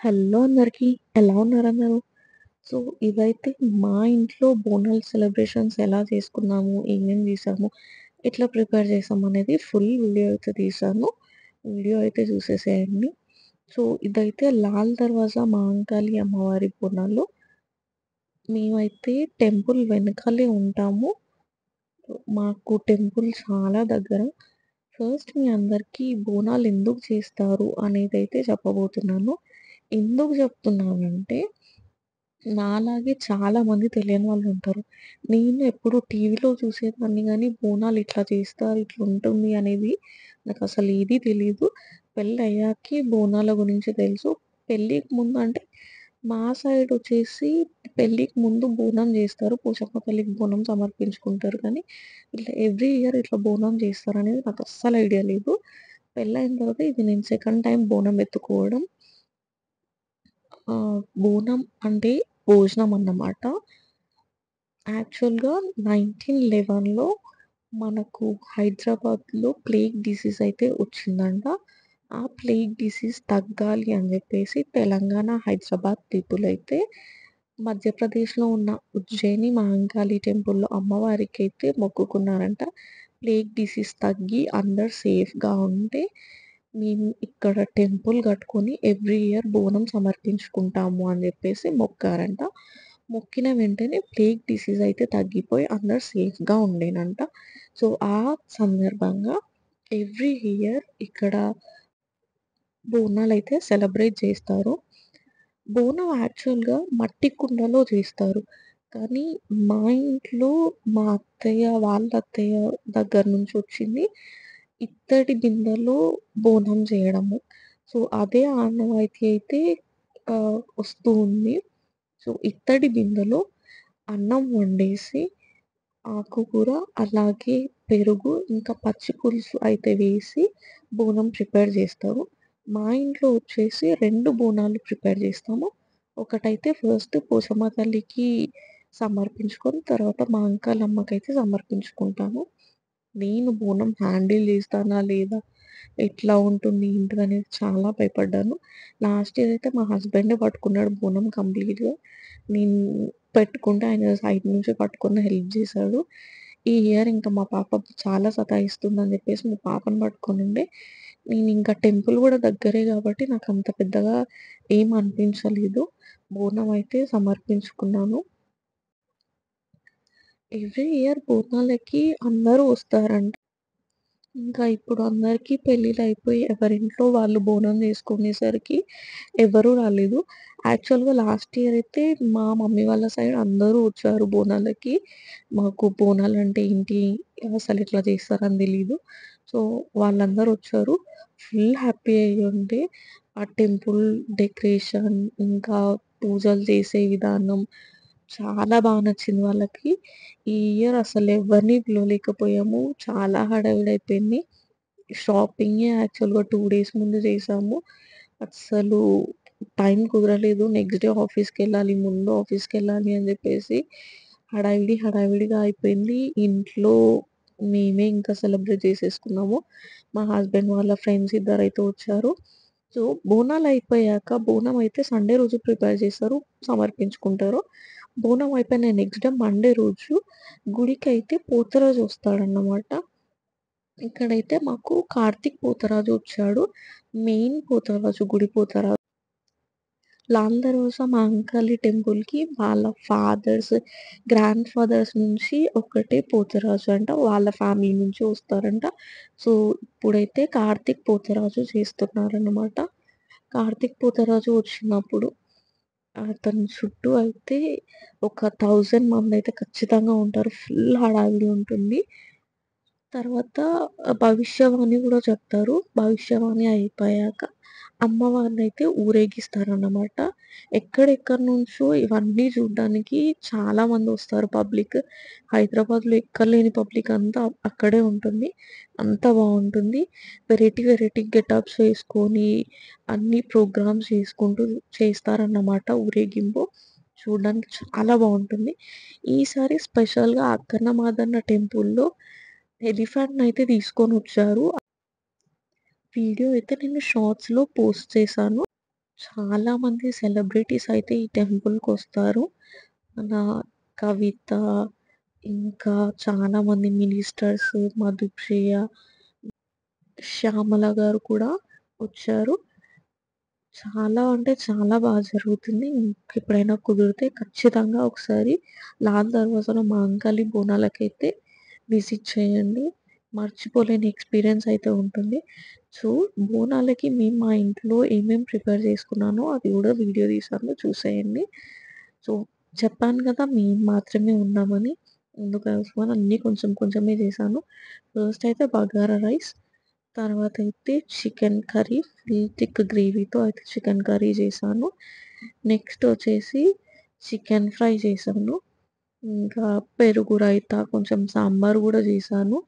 Hello అందరికి. ఎలా ఉన్నారందరూ? So, ఇవైతే మా ఇంట్లో బోనాలు సెలబ్రేషన్స్ ఎలా చేసుకున్నాము, ఏమేం చేసాము, ఎట్లా ప్రిపేర్ చేసామనేది ఫుల్ వీడియో అయితే తీశాను. వీడియో అయితే చూసేసేయండి. సో, ఇదైతే లాల్ దర్వాజా మహంకాళి అమ్మవారి బోనాలు. మేమైతే టెంపుల్ వెనకాలే ఉంటాము. మాకు టెంపుల్ చాలా దగ్గర. ఫస్ట్ మీ అందరికీ బోనాలు ఎందుకు చేస్తారు అనేదైతే చెప్పబోతున్నాను. ఎందుకు చెప్తున్నానంటే నాలాగే చాలామంది తెలియని వాళ్ళుంటారు. నేను ఎప్పుడు టీవీలో చూసేదాన్ని గానీ, బోనాలు ఇట్లా చేస్తారు, ఇట్లుంటుంది అనేది నాకసలు ఏది తెలీదు. పెళ్ళయ్యాకే బోనాల గురించి తెలుసు. పెళ్ళికి ముందు అంటే మా సైడొచ్చేసి పెళ్ళికి ముందు బోనం జేస్తారు. పోచమ్మ తల్లికి బోనం సమర్పించుకుంటారు కానీ, ఇట్లా ఎవ్రీ ఇయర్ ఇట్లా బోనం చేస్తారనేది నాకస్సలు ఐడియా లేదు. పెళ్ళయిన తర్వాత ఇది నేను సెకండ్ టైమ్ బోనం ఎత్తుకోవడం. బోనం అంటే భోజనం అన్నమాట. యాక్చువల్‌గా 1911లో మనకు హైదరాబాద్‌లో ప్లేగ్ డిసీజ్ అయితే వచ్చిందంట. ఆ ప్లేగ్ డిసీజ్ తగ్గాలి అని జెప్పేసి తెలంగాణ, హైదరాబాద్ పీపుల్ అయితే మధ్యప్రదేశ్‌లో ఉన్న ఉజ్జయిని మహంకాళి టెంపుల్‌లో అమ్మవారికైతే మొక్కుకున్నారంట. ప్లేగ్ డిసీజ్ తగ్గి అందరూ సేఫ్‌గా ఉంటే మేము ఇక్కడ టెంపుల్ కట్టుకొని ఎవ్రీ ఇయర్ బోనం సమర్పించుకుంటాము అని జెప్పేసి మొక్కారంట. మొక్కిన వెంటనే ప్లేగ్ డిసీజ్ అయితే తగ్గిపోయి అందరూ సేఫ్‌గా ఉండేనంట. సో, ఆ సందర్భంగా ఎవ్రీ ఇయర్ ఇక్కడ బోనాలైతే సెలబ్రేట్ చేస్తారు. బోనం యాక్చువల్‌గా మట్టి కుండలో చేస్తారు. కానీ మా ఇంట్లో మా అత్తయ్య, వాళ్ళ అత్తయ్య దగ్గర నుంచి వచ్చింది ఇత్తడి బిందెలో బోనం చేయడము. సో, అదే ఆనవాయితీ అయితే వస్తూ ఉంది. సో, ఇత్తడి బిందెలో అన్నం వండేసి, ఆకుకూర, అలాగే పెరుగు, ఇంకా పచ్చి పులుసు అయితే వేసి బోనం ప్రిపేర్ చేస్తారు. మా ఇంట్లో వచ్చేసి 2 బోనాలు ప్రిపేర్ చేస్తాము. ఒకటైతే ఫస్ట్ పోచమ్మ తల్లికి సమర్పించుకొని, తర్వాత మా అంకలమ్మకైతే సమర్పించుకుంటాము. నేను బోనం హ్యాండిల్ చేస్తానా లేదా? ఎట్లా ఉంటుంది ఏంటిదనేది చాలా భయపడ్డాను. లాస్ట్ ఇయర్ అయితే మా హస్బెండే పట్టుకున్నాడు బోనం కంప్లీట్‌గా. నేను పెట్టుకుంటే ఆయన సైడ్ నుంచి పట్టుకొని హెల్ప్ చేశాడు. ఈ ఇయర్ ఇంకా మా పాప చాలా సతాయిస్తుందని చెప్పేసి మా పాపను పట్టుకొనుండే. నేనింకా టెంపుల్ గూడా దగ్గరే గాబట్టి నాకంత పెద్దగా ఏం అనిపించలేదు. బోనం అయితే సమర్పించుకున్నాను. ఎవ్రీ ఇయర్ బోనాలకి అందరూ వస్తారంట. ఇంకా ఇప్పుడు అందరికీ పెళ్ళిళ్ళయిపోయి ఎవరింట్లో వాళ్ళు బోనం చేసుకునేసరికి ఎవరు రాలేదు. యాక్చువల్‌గా లాస్ట్ ఇయర్ అయితే మా మమ్మీ వాళ్ళ సైడ్ అందరూ వచ్చారు బోనాలకి. మాకు బోనాలంటే ఏంటి? అసలిట్లా చేస్తారని తెలీదు. సో, వాళ్ళందరూ వచ్చారు. ఫుల్ హ్యాపీ అయ్యుండే. ఆ టెంపుల్ డెకరేషన్, ఇంకా పూజలు చేసే విధానం చాలా నచ్చింది వాళ్ళకి. ఈ ఇయర్ అసలెవ్వరిని పిలవలేకపోయాము. చాలా హడావిడైపోయింది. షాపింగే యాక్చువల్‌గా 2 డేస్ ముందు చేశాము. అస్సలు టైం కుదరలేదు. నెక్స్ట్ డే ఆఫీస్‌కెళ్ళాలి, ముందు ఆఫీస్‌కెళ్ళాలి అని జెప్పేసి హడావిడిగా అయిపోయింది. ఇంట్లో మేమే ఇంకా సెలబ్రేట్ చేసేసుకున్నాము. మా హస్బెండ్ వాళ్ళ ఫ్రెండ్స్ ఇద్దరైతే వచ్చారు. సో, బోనాలయిపోయాక బోనం అయితే సండే రోజు ప్రిపేర్ చేస్తారు, సమర్పించుకుంటారు. బోనం అయిపోయిన నెక్స్ట్ డే మండే రోజు గుడికైతే పోతురాజు వస్తాడన్నమాట. ఇక్కడైతే మాకు కార్తీక్ పోతరాజు వచ్చాడు. మెయిన్ పోతరాజు, గుడి పోతరాజు. లాల్ దర్వాజా మహంకాళి టెంపుల్‌కి వాళ్ళ ఫాదర్స్, గ్రాండ్ ఫాదర్స్ నుంచి ఒకటే పోతరాజు అంట. వాళ్ళ ఫ్యామిలీ నుంచి వస్తారంట. సో, ఇప్పుడైతే కార్తీక్ పోతరాజు చేస్తున్నారనమాట. కార్తీక్ పోతరాజు వచ్చినప్పుడు అతని చుట్టూ అయితే ఒక 1000 మందయితే ఖచ్చితంగా ఉంటారు. ఫుల్ హడావిడి ఉంటుంది. తర్వాత భవిష్యవాణి గూడా చెప్తారు. భవిష్యవాణి అయిపోయాక అమ్మవారినైతే ఊరేగిస్తారన్నమాట. ఎక్కడెక్కడి నుంచో ఇవన్నీ చూడ్డానికి చాలా మందొస్తారు పబ్లిక్. హైదరాబాద్‌లో ఎక్కడలేని పబ్లిక్ అంతా అక్కడే ఉంటుంది. అంత బావుంటుంది. వెరైటీ గెటప్స్ వేసుకొని అన్ని ప్రోగ్రామ్స్ చేసుకుంటూ చేస్తారన్నమాట ఊరేగింపు. చూడడానికి చాలా బావుంటుంది. ఈసారి స్పెషల్‌గా అక్కన్న మాదన్న టెంపుల్‌లో ఎలిఫెంట్‌నయితే తీసుకొనొచ్చారు. వీడియో అయితే నేను షార్ట్స్‌లో పోస్ట్ చేశాను. చాలామంది సెలబ్రిటీస్ అయితే ఈ టెంపుల్‌కొస్తారు. మన కవిత, ఇంకా చాలామంది మినిస్టర్స్, మధుప్రియ, శ్యామల గారు కూడా వచ్చారు. చాలా అంటే చాలా జరుగుతుంది. మీకెప్పుడైనా కుదిరితే ఖచ్చితంగా ఒకసారి లాల్ దర్వాజాలో మహంకాళి బోనాలకైతే విజిట్ చేయండి. మర్చిపోలేని ఎక్స్‌పీరియన్స్ అయితే ఉంటుంది. సో, బోనాలకి మేము మా ఇంట్లో ఏమేం ప్రిపేర్ చేసుకున్నానో అది కూడా వీడియో తీశాను చూసేయండి. సో, చెప్పాను కదా! మేము మాత్రమే ఉన్నామని. అందుకోసమని అన్నీ కొంచెం కొంచెమే చేశాను. ఫస్ట్ అయితే బగారా రైస్, తర్వాతయితే చికెన్ కర్రీ ఫుల్ థిక్ గ్రేవీతో అయితే చికెన్ కర్రీ చేశాను. నెక్స్ట్ వచ్చేసి చికెన్ ఫ్రై చేశాను. ఇంకా పెరుగు రైతా, కొంచెం సాంబార్ గూడా చేశాను.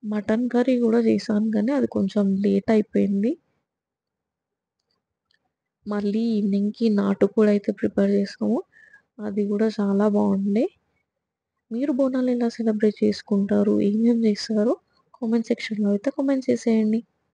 మటన్ కర్రీ గూడా చేశాను గానీ అది కొంచెం లేట్ అయిపోయింది. మళ్ళీ ఈవినింగ్‌కి నాటుకోడి అయితే ప్రిపేర్ చేసాము. అది గూడా చాలా బావుండే. మీరు బోనాలు ఎలా సెలబ్రేట్ చేసుకుంటారు? ఏమేం చేస్తారో కామెంట్ సెక్షన్‌లో అయితే కామెంట్ చేసేయండి.